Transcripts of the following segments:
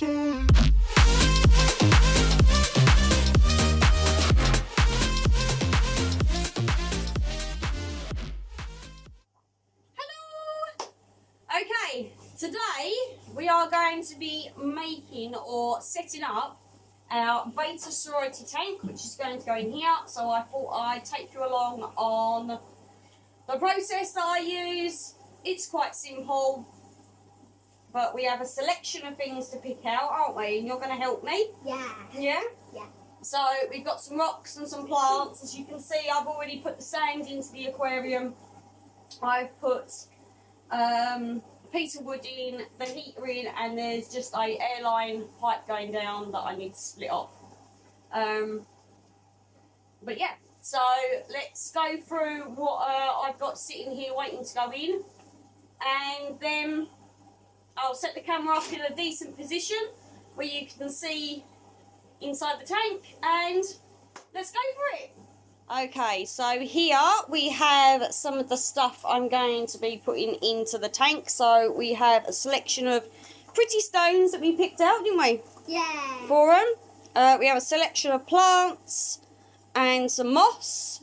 Okay, today we are going to be making or setting up our Betta Sorority Tank, which is going to go in here. So I thought I'd take you along on the process that I use. It's quite simple, but we have a selection of things to pick out, aren't we? And you're going to help me? Yeah. Yeah? Yeah. So we've got some rocks and some plants. As you can see, I've already put the sand into the aquarium. I've put a piece of wood in, the heater in, and there's just a airline pipe going down that I need to split off. But yeah, so let's go through what I've got sitting here waiting to go in, and then I'll set the camera up in a decent position where you can see inside the tank, and let's go for it. Okay, so here we have some of the stuff I'm going to be putting into the tank. So we have a selection of pretty stones that we picked out, didn't we? Yeah. For them. We have a selection of plants and some moss.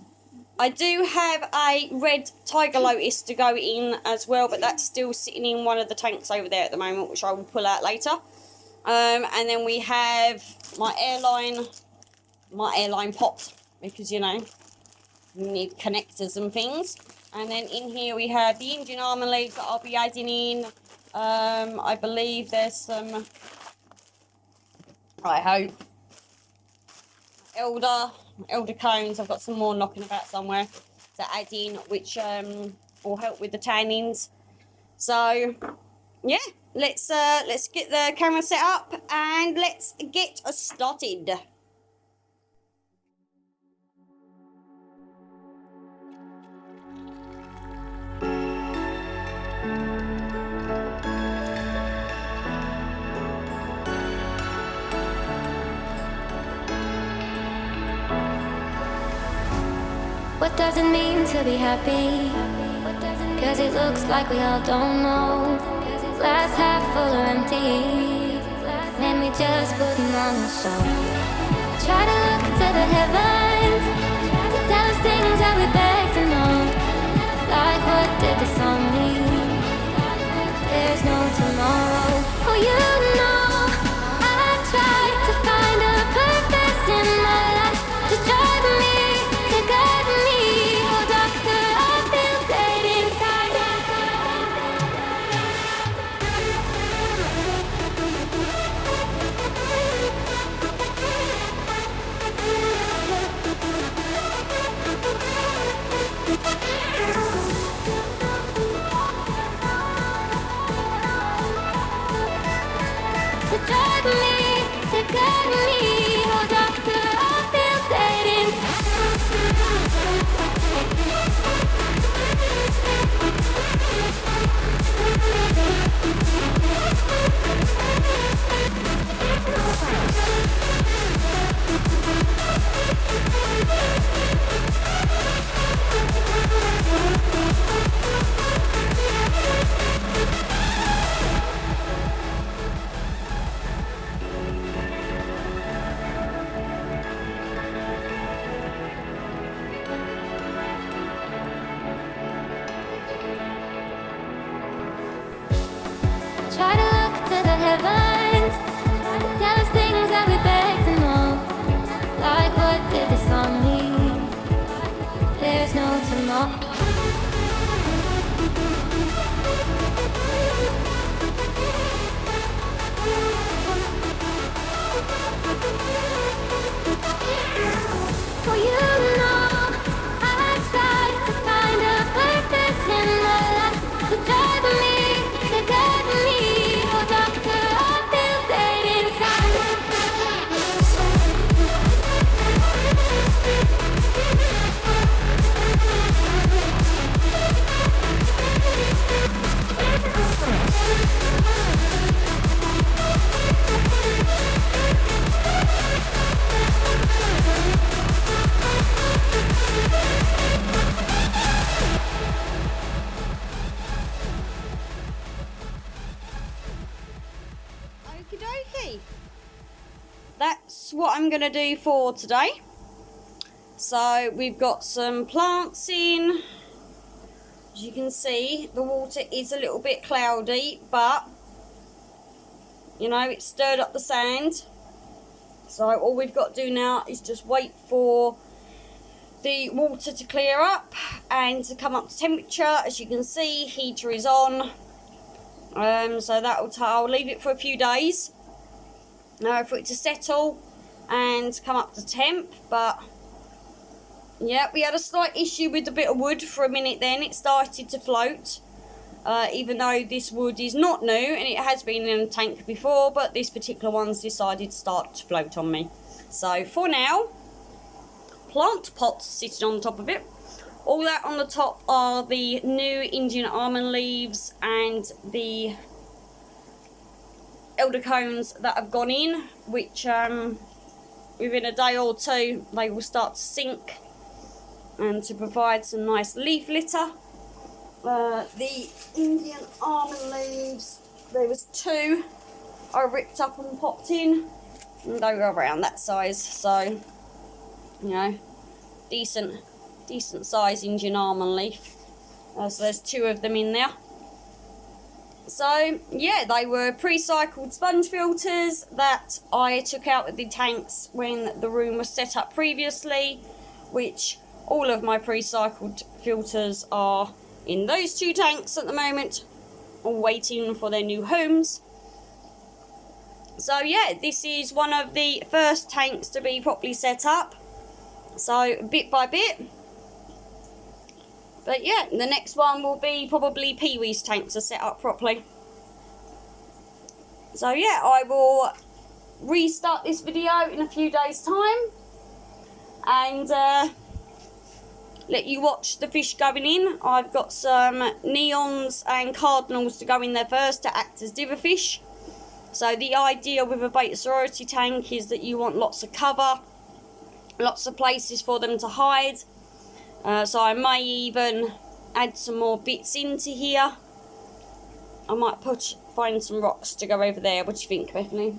I do have a red tiger lotus to go in as well, but that's still sitting in one of the tanks over there at the moment, which I will pull out later. And then we have my airline pot, because you know, you need connectors and things. And then in here we have the Indian almond leaves that I'll be adding in. I believe there's some, I hope, elder cones. I've got some more knocking about somewhere to add in, which will help with the tannins. So yeah, let's get the camera set up and let's get started. What does it mean to be happy? Cause it looks like we all don't know. Glass half full or empty, and we just putting on the show. Try to look to the heavens to tell us things that we beg to know. Like what did the song mean? There's no tomorrow. Oh, you know, I tried to find a purpose in my life to drive me, to guide me. Oh, doctor, I feel dead inside. To drive me, to guide me. Oh, doctor, I feel dead Okie dokie. That's what I'm going to do for today. So we've got some plants in. As you can see, the water is a little bit cloudy, but you know, it stirred up the sand. So all we've got to do now is just wait for the water to clear up and to come up to temperature. As you can see, heater is on. So I'll leave it for a few days for it to settle and come up to temp. But yeah, we had a slight issue with the bit of wood for a minute. Then it started to float, even though this wood is not new and it has been in a tank before, but this particular one's decided to start to float on me. So for now, plant pot sitting on top of it. All that on the top are the new Indian almond leaves and the elder cones that have gone in, which within a day or two they will start to sink and to provide some nice leaf litter. The Indian almond leaves, there was 2 I ripped up and popped in, and they were around that size, so you know, decent size Indian almond leaf. So there's 2 of them in there. So yeah, they were pre-cycled sponge filters that I took out of the tanks when the room was set up previously, which all of my pre-cycled filters are in those 2 tanks at the moment, all waiting for their new homes. So yeah, this is one of the first tanks to be properly set up, so bit by bit. But yeah, the next one will be probably Pee-wee's tank to set up properly. So yeah, I will restart this video in a few days' time and let you watch the fish going in. I've got some neons and cardinals to go in there first to act as diver fish. So the idea with a Betta Sorority tank is that you want lots of cover, lots of places for them to hide. So I may even add some more bits into here. I might find some rocks to go over there. What do you think, Bethany?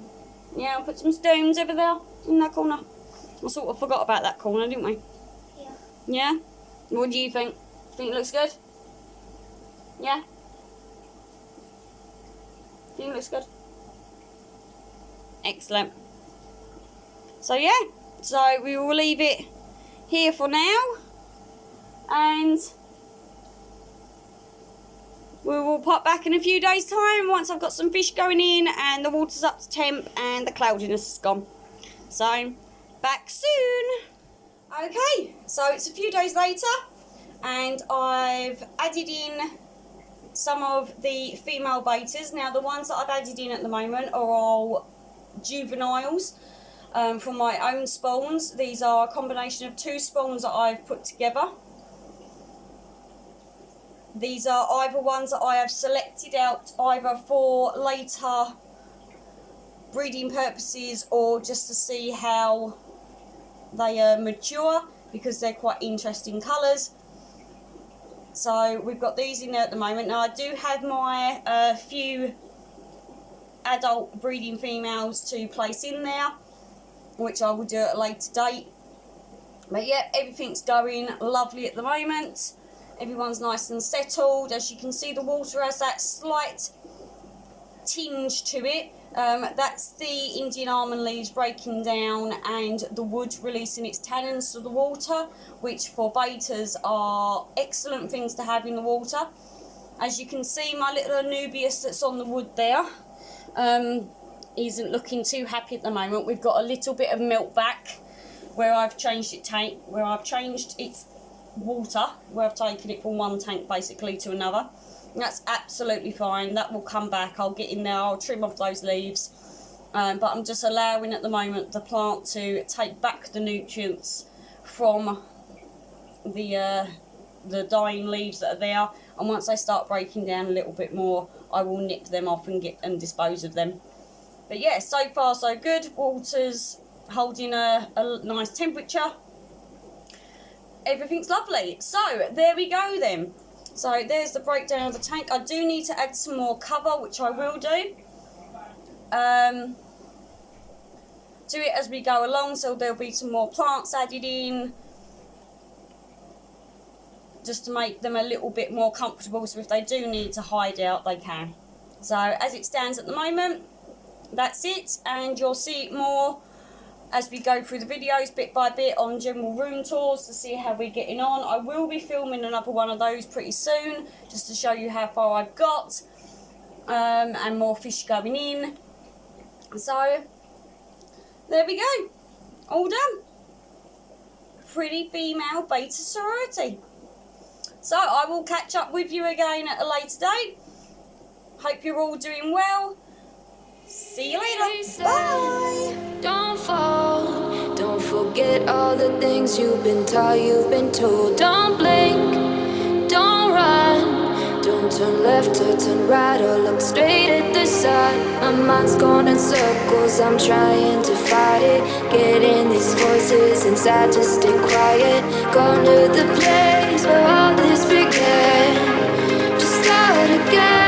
Yeah, I'll put some stones over there in that corner. I sort of forgot about that corner, didn't we? Yeah. Yeah? What do you think? Think it looks good? Yeah? Think it looks good? Excellent. So yeah, so we will leave it here for now, and we will pop back in a few days' time once I've got some fish going in and the water's up to temp and the cloudiness is gone. So back soon. Okay, so it's a few days later and I've added in some of the female betas. Now the ones that I've added in at the moment are all juveniles from my own spawns. These are a combination of 2 spawns that I've put together. These are either ones that I have selected out either for later breeding purposes or just to see how they mature, because they're quite interesting colours. So we've got these in there at the moment. Now I do have my few adult breeding females to place in there, which I will do at a later date. But yeah, everything's going lovely at the moment. Everyone's nice and settled. As you can see, the water has that slight tinge to it. That's the Indian almond leaves breaking down and the wood releasing its tannins to the water, which for betas are excellent things to have in the water. As you can see, my little Anubias that's on the wood there isn't looking too happy at the moment. We've got a little bit of melt back where I've changed its water, where I've taken it from one tank basically to another. That's absolutely fine. That will come back. I'll get in there, I'll trim off those leaves, but I'm just allowing at the moment the plant to take back the nutrients from the dying leaves that are there, and once they start breaking down a little bit more, I will nip them off and dispose of them. But yeah, so far so good. Water's holding a nice temperature. Everything's lovely. So there we go then. So there's the breakdown of the tank. I do need to add some more cover, which I will do. do it as we go along, so there'll be some more plants added in just to make them a little bit more comfortable, so if they do need to hide out they can. So as it stands at the moment, that's it, and you'll see it more as we go through the videos bit by bit on general room tours to see how we're getting on. I will be filming another one of those pretty soon just to show you how far I've got, and more fish going in. So there we go, all done. Pretty female beta sorority. So I will catch up with you again at a later date. Hope you're all doing well. See you later. Bye. Don't fall, don't forget all the things you've been taught, you've been told. Don't blink, don't run, don't turn left or turn right or look straight at the sun. My mind's going in circles, I'm trying to fight it. Getting these voices inside to stay quiet. Going to the place where all this began. Just start again.